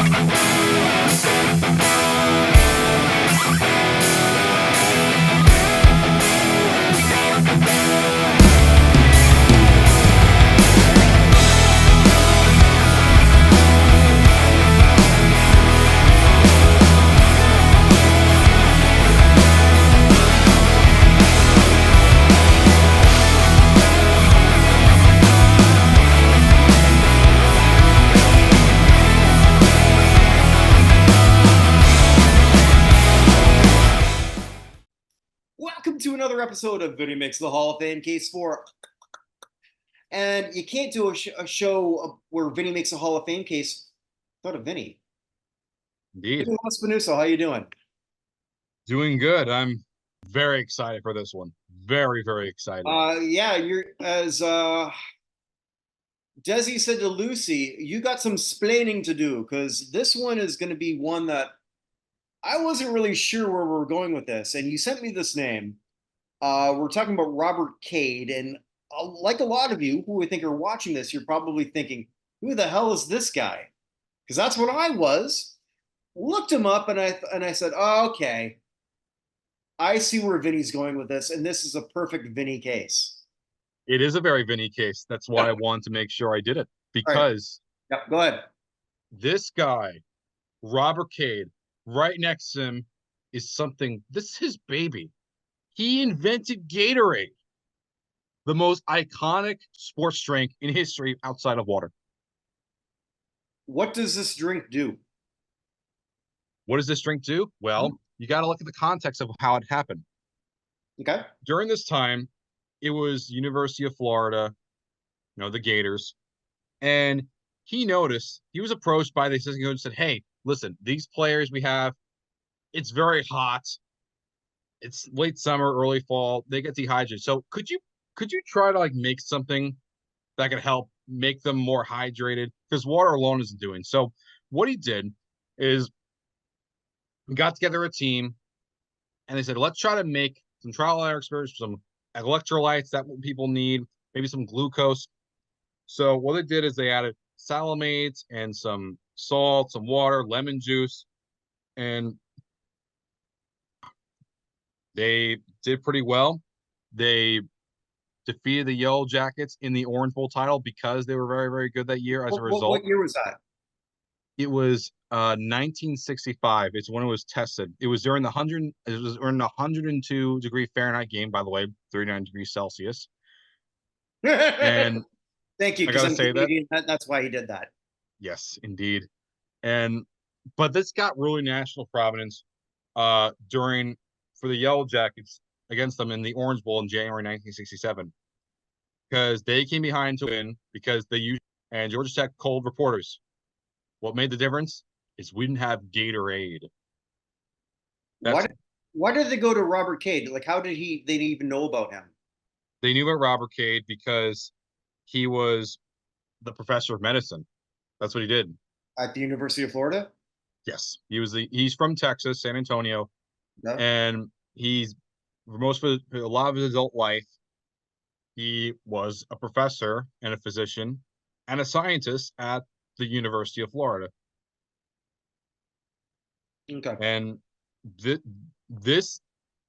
Welcome to another episode of Vinny Makes the Hall of Fame Case 4. And you can't do a show where Vinny makes a Hall of Fame case without a Vinny. Indeed. Vinny Lospinuso, how you doing? Doing good. I'm very excited for this one. Very, very excited. Yeah, you're as Desi said to Lucy, you got some splaining to do because this one is going to be one that I wasn't really sure where we were going with this. And you sent me this name. We're talking about Robert Cade, and like a lot of you who I think are watching this, you're probably thinking, who the hell is this guy? Because that's what I was. Looked him up, and I said, oh, okay, I see where Vinny's going with this, and this is a perfect Vinny case. It is a very Vinny case. That's why I wanted to make sure I did it, because Yep, go ahead. This guy, Robert Cade, right next to him is something. This is his baby. He invented Gatorade, the most iconic sports drink in history outside of water. What does this drink do? What does this drink do? Well, you got to look at the context of how it happened. Okay. During this time, it was University of Florida, the Gators, and he noticed, he was approached by the assistant coach and said, hey, listen, these players we have, it's very hot. It's late summer, early fall. They get dehydrated. So could you try to make something that could help make them more hydrated? Because water alone isn't doing. So what he did is we got together a team and they said, let's try to make some trial and error experiments, some electrolytes that people need, maybe some glucose. So what they did is they added salamades and some salt, some water, lemon juice, and they did pretty well. They defeated the Yellow Jackets in the Orange Bowl title because they were very, very good that year as a result. What year was that? It was 1965. It's when it was tested. It was during the 102 degree Fahrenheit game, by the way, 39 degrees Celsius. And thank you. I gotta say that's why he did that. Yes, indeed. But this got really national prominence for the Yellow Jackets against them in the Orange Bowl in January 1967, because they came behind to win because they used, and Georgia Tech told reporters, what made the difference is we didn't have Gatorade. Why did they go to Robert Cade? How did they even know about him? They knew about Robert Cade because he was the professor of medicine. That's what he did. At the University of Florida? Yes. He's from Texas, San Antonio. Yeah. And he's, for a lot of his adult life, he was a professor and a physician and a scientist at the University of Florida. Okay. And this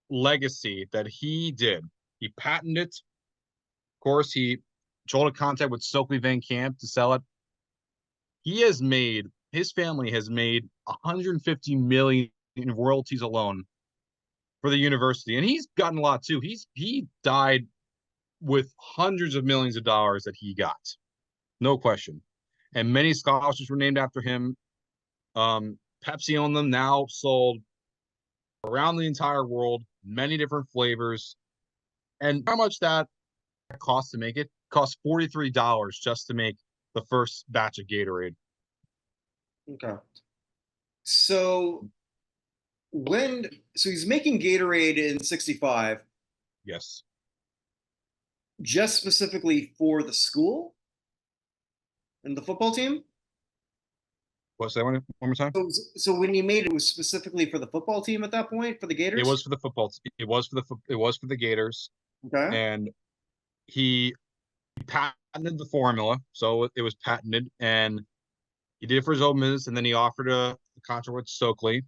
legacy that he did, he patented it. Of course, he controlled contact with Stokely Van Camp to sell it. His family has made $150 million in royalties alone for the university, and he's gotten a lot too. He died with hundreds of millions of dollars that he got, no question. And many scholarships were named after him. Pepsi owned them, now sold around the entire world, many different flavors. And how much that cost to make it? Cost $43 just to make the first batch of Gatorade. Okay. So he's making Gatorade in 65. Yes. Just specifically for the school and the football team? What's that one more time? So when he made it was specifically for the football team at that point, for the Gators? It was for the football. It was for the Gators. Okay. And he patented the formula, so it was patented, and He did it for his own business, and then he offered a contract with Stokely,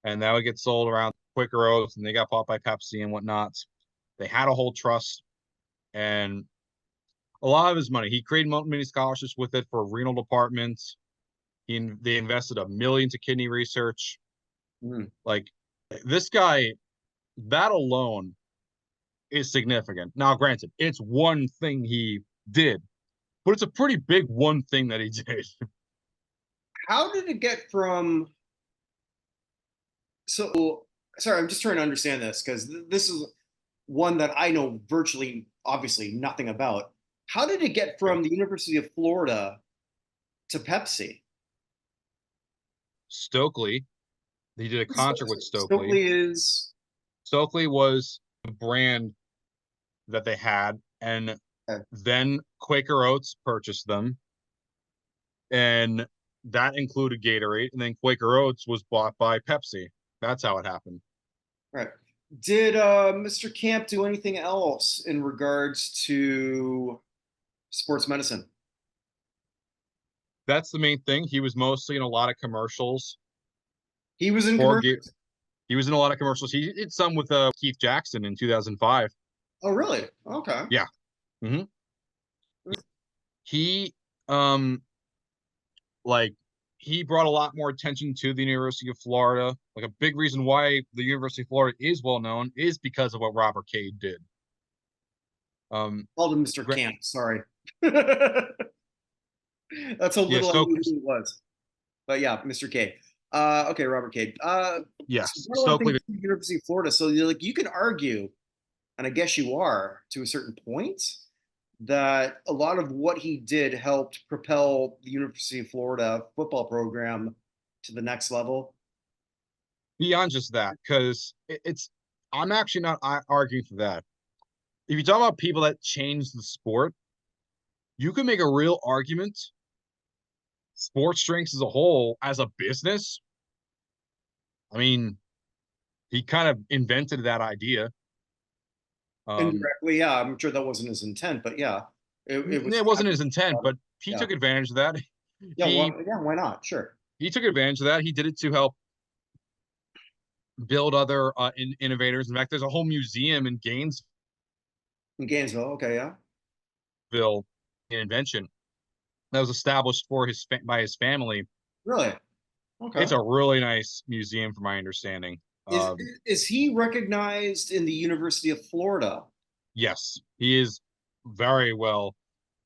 and that would get sold around Quaker Oats, and they got bought by Pepsi and whatnot. They had a whole trust, and a lot of his money. He created many scholarships with it for renal departments. They invested $1 million to kidney research. Like this guy, that alone is significant. Now, granted, it's one thing he did, but it's a pretty big one thing that he did. How did it get from? So sorry, I'm just trying to understand this because this is one that I know virtually, obviously, nothing about. How did it get from the University of Florida to Pepsi? Stokely, he did a contract with Stokely. Stokely is Stokely was the brand that they had, and then Quaker Oats purchased them, and that included Gatorade, and then Quaker Oats was bought by Pepsi. That's how it happened. right. Did Mr. Camp do anything else in regards to sports medicine? That's the main thing. He was mostly in a lot of commercials. He was in commercials. He was in a lot of commercials. He did some with Keith Jackson in 2005. Oh, really? Okay. Yeah. Mm-hmm. He like he brought a lot more attention to the University of Florida. Like a big reason why the University of Florida is well known is because of what Robert Cade did. Called him Mr. Camp. Sorry. That's how little I knew who he was. But yeah, Mr. Cade. Okay, Robert Cade. Yes, so the University of Florida. So you can argue, and I guess you are to a certain point, that a lot of what he did helped propel the University of Florida football program to the next level. Beyond just that, because I'm actually not arguing for that. If you talk about people that changed the sport, you can make a real argument. Sports drinks as a whole, as a business, I mean, he kind of invented that idea. Indirectly, yeah, I'm sure that wasn't his intent, but yeah, it wasn't his intent, but he took advantage of that. Yeah, why not? Sure. He took advantage of that. He did it to help build other innovators. In fact, there's a whole museum in Gainesville. In Gainesville, okay, yeah. In invention that was established by his family. Really? Okay. It's a really nice museum, from my understanding. Is he recognized in the University of Florida? Yes, he is very well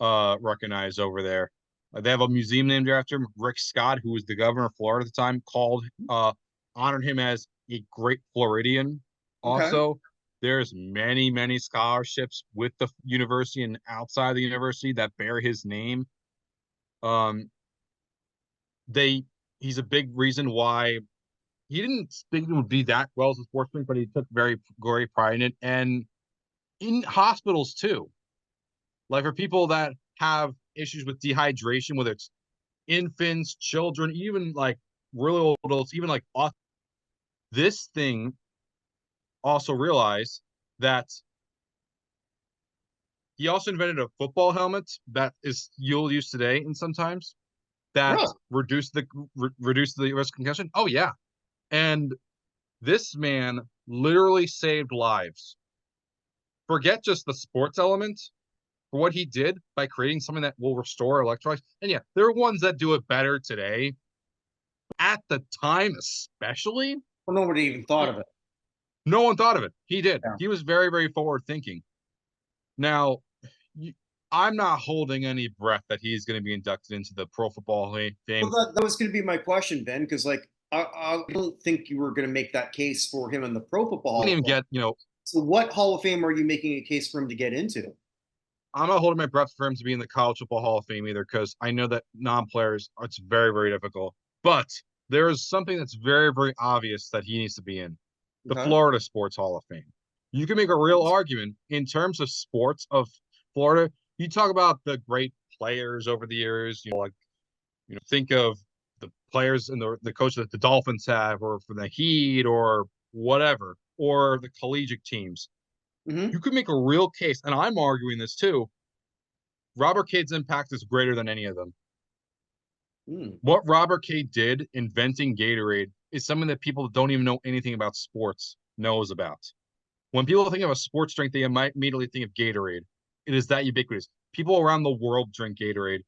recognized over there. They have a museum named after him. Rick Scott, who was the governor of Florida at the time, honored him as a great Floridian. Okay. Also, there's many scholarships with the university and outside the university that bear his name. He's a big reason why he didn't think it would be that well as a sportsman, but he took very great pride in it. And in hospitals too. Like for people that have issues with dehydration, whether it's infants, children, even like really old adults, even like us, this thing also realized that he also invented a football helmet that is you'll use today and sometimes that reduce the risk of concussion. Oh yeah. And this man literally saved lives. Forget just the sports element for what he did by creating something that will restore electrolytes. And yeah, there are ones that do it better today. At the time, especially, well, nobody even thought of it. No one thought of it. He did. Yeah. He was very forward thinking. Now, I'm not holding any breath that he's going to be inducted into the Pro Football Hall of Fame. Well, that was going to be my question, Ben, because like I don't think you were going to make that case for him in the Pro Football Hall. I didn't even get, So what Hall of Fame are you making a case for him to get into? I'm not holding my breath for him to be in the College Football Hall of Fame either, because I know that non-players, it's very difficult. But there is something that's very obvious that he needs to be in. The Florida Sports Hall of Fame. You can make a real argument in terms of sports of Florida. You talk about the great players over the years, think of the players and the coaches that the Dolphins have, or for the Heat, or whatever, or the collegiate teams. You could make a real case, and I'm arguing this too. Robert Cade's impact is greater than any of them. What Robert Cade did, inventing Gatorade, is something that people that don't even know anything about sports knows about. When people think of a sports drink, they might immediately think of Gatorade. It is that ubiquitous. People around the world drink Gatorade,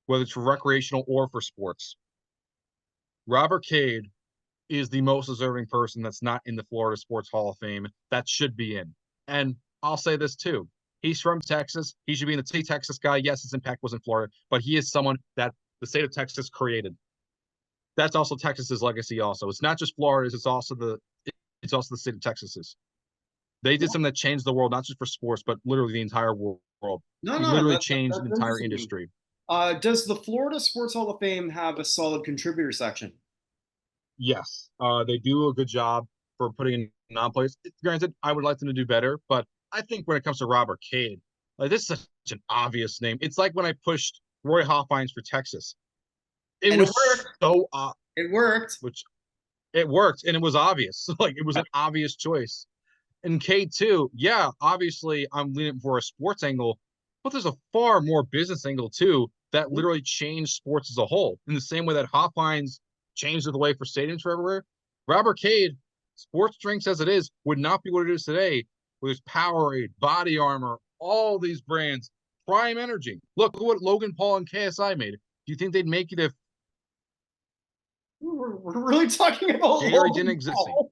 whether it's for recreational or for sports. Robert Cade is the most deserving person that's not in the Florida Sports Hall of Fame that should be in. And I'll say this too. He's from Texas. He should be in the state Texas guy. Yes, his impact was in Florida, but he is someone that the state of Texas created. That's also Texas's legacy also. It's not just Florida's, it's also the state of Texas's. They did something that changed the world, not just for sports, but literally the entire world. No, He no, literally that's changed the entire interesting. industry. Does the Florida Sports Hall of Fame have a solid contributor section? Yes, they do a good job for putting in non-players. Granted, I would like them to do better, but I think when it comes to Robert Cade, like this is such an obvious name. It's like when I pushed Roy Hoffines for Texas. It And was it worked. so It worked. which it worked and it was obvious. Like it was an obvious choice. And Cade too, yeah, obviously I'm leaning for a sports angle, but there's a far more business angle too that literally changed sports as a whole. In the same way that Hoffines changed the way for stadiums for everywhere, Robert Cade, sports drinks as it is, would not be what it is today. With Powerade, Body Armor, all these brands, Prime Energy. Look at what Logan Paul and KSI made. Do you think they'd make it if We're really talking about Gatorade didn't Logan exist? Paul.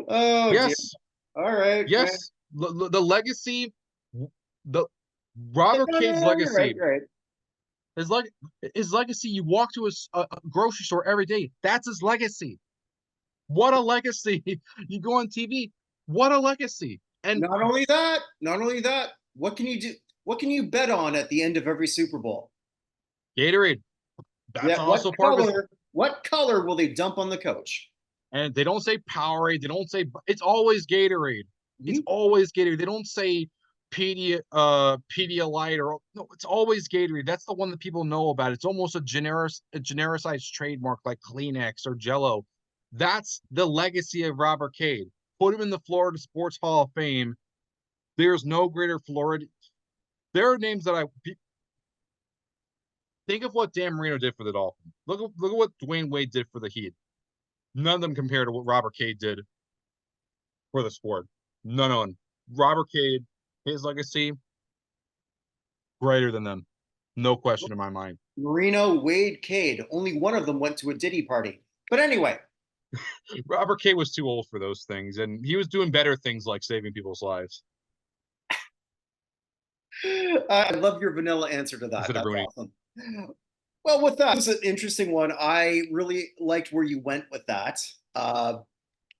Oh, dear. Yes, All right. yes. The legacy, the Robert No, Cade's you're right. legacy You're right. his legacy. You walk to a grocery store every day. That's his legacy. What a legacy! You go on TV. What a legacy! And Not only that, what can you do? What can you bet on at the end of every Super Bowl? Gatorade. That's Yeah, also part of his. what color will they dump on the coach? And they don't say Powerade. They don't say it's always Gatorade. It's Mhm. always Gatorade. They don't say Pedialyte or no. It's always Gatorade. That's the one that people know about. It's almost a genericized trademark like Kleenex or Jello. That's the legacy of Robert Cade. Put him in the Florida Sports Hall of Fame. There's no greater Florida. There are names that I think of what Dan Marino did for the Dolphins. Look at what Dwyane Wade did for the Heat. None of them compare to what Robert Cade did for the sport. None of them. Robert Cade, his legacy, greater than them. No question in my mind. Marino, Wade, Cade. Only one of them went to a Diddy party. But anyway, Robert Cade was too old for those things, and he was doing better things like saving people's lives. I love your vanilla answer to that. Instead of That's ruining. awesome. Well, with that, it's an interesting one. I really liked where you went with that.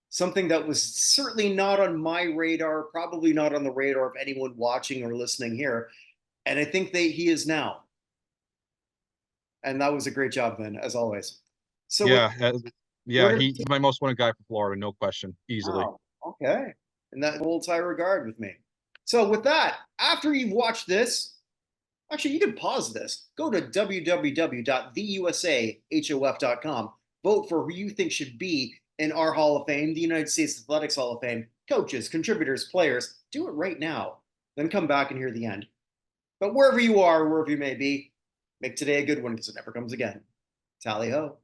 Something that was certainly not on my radar, probably not on the radar of anyone watching or listening here. And I think that he is now. And that was a great job, Ben, as always. So Yeah, yeah, what he's my most wanted guy for Florida, no question, easily. wow, okay. And that holds high regard with me. So with that, after you've watched this, actually, you can pause this. Go to www.theusahof.com. Vote for who you think should be in our Hall of Fame, the United States Athletics Hall of Fame. Coaches, contributors, players. Do it right now. Then come back and hear the end. But wherever you are, wherever you may be, make today a good one because it never comes again. Tally ho.